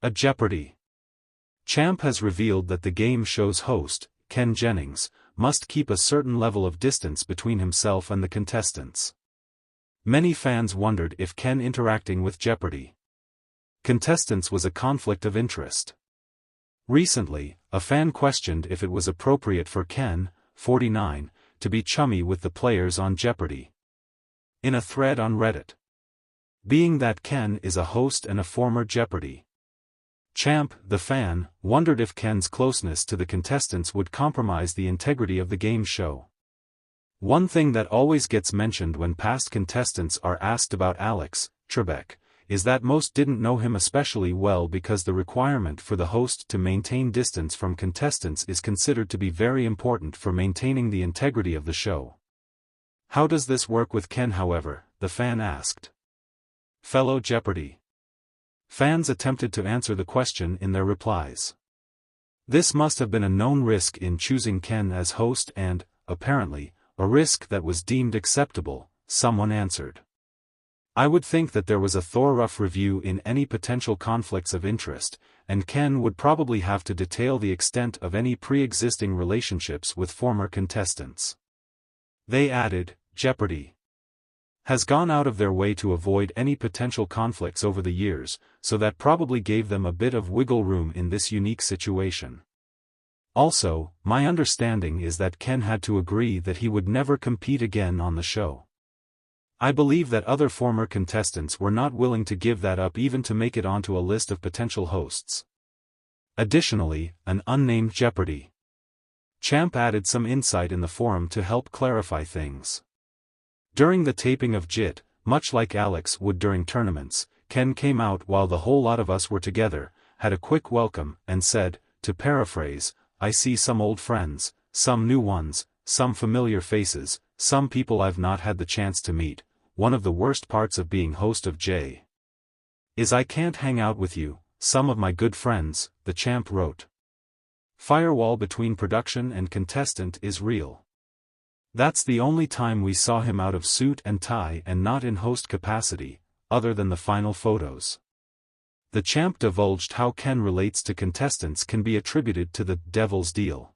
A Jeopardy! Champ has revealed that the game show's host, Ken Jennings, must keep a certain level of distance between himself and the contestants. Many fans wondered if Ken interacting with Jeopardy! Contestants was a conflict of interest. Recently, a fan questioned if it was appropriate for Ken, 49, to be chummy with the players on Jeopardy! In a thread on Reddit. Being that Ken is a host and a former Jeopardy! Champ, the fan, wondered if Ken's closeness to the contestants would compromise the integrity of the game show. One thing that always gets mentioned when past contestants are asked about Alex Trebek is that most didn't know him especially well because the requirement for the host to maintain distance from contestants is considered to be very important for maintaining the integrity of the show. How does this work with Ken, however? The fan asked. Fellow Jeopardy! Fans attempted to answer the question in their replies. This must have been a known risk in choosing Ken as host and, apparently, a risk that was deemed acceptable, someone answered. I would think that there was a thorough review in any potential conflicts of interest, and Ken would probably have to detail the extent of any pre-existing relationships with former contestants. They added, Jeopardy! Has gone out of their way to avoid any potential conflicts over the years, so that probably gave them a bit of wiggle room in this unique situation. Also, my understanding is that Ken had to agree that he would never compete again on the show. I believe that other former contestants were not willing to give that up even to make it onto a list of potential hosts. Additionally, an unnamed Jeopardy! Champ added some insight in the forum to help clarify things. During the taping of JIT, much like Alex would during tournaments, Ken came out while the whole lot of us were together, had a quick welcome, and said, to paraphrase, I see some old friends, some new ones, some familiar faces, some people I've not had the chance to meet. One of the worst parts of being host of J is I can't hang out with you, some of my good friends, the champ wrote. Firewall between production and contestant is real. That's the only time we saw him out of suit and tie and not in host capacity, other than the final photos. The champ divulged how Ken relates to contestants can be attributed to the devil's deal.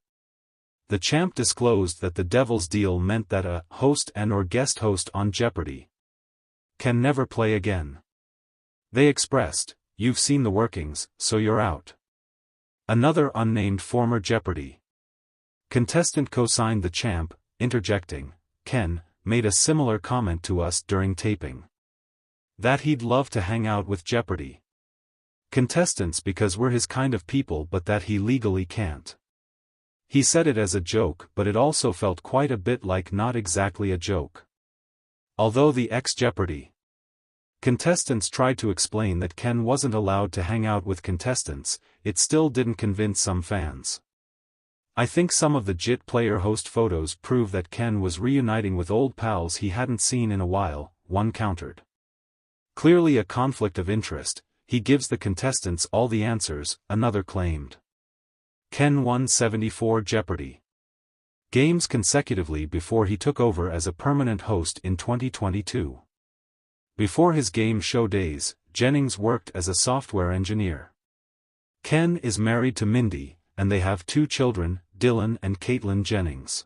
The champ disclosed that the devil's deal meant that a host and/or guest host on Jeopardy! Can never play again. They expressed, you've seen the workings, so you're out. Another unnamed former Jeopardy! Contestant co-signed the champ, interjecting, Ken made a similar comment to us during taping. That he'd love to hang out with Jeopardy! Contestants because we're his kind of people, but that he legally can't. He said it as a joke, but it also felt quite a bit like not exactly a joke. Although the ex-Jeopardy! Contestants tried to explain that Ken wasn't allowed to hang out with contestants, it still didn't convince some fans. I think some of the JIT player-host photos prove that Ken was reuniting with old pals he hadn't seen in a while, one countered. Clearly a conflict of interest, he gives the contestants all the answers, another claimed. Ken won 74 Jeopardy! Games consecutively before he took over as a permanent host in 2022. Before his game show days, Jennings worked as a software engineer. Ken is married to Mindy, and they have 2 children, Dylan and Caitlin Jennings.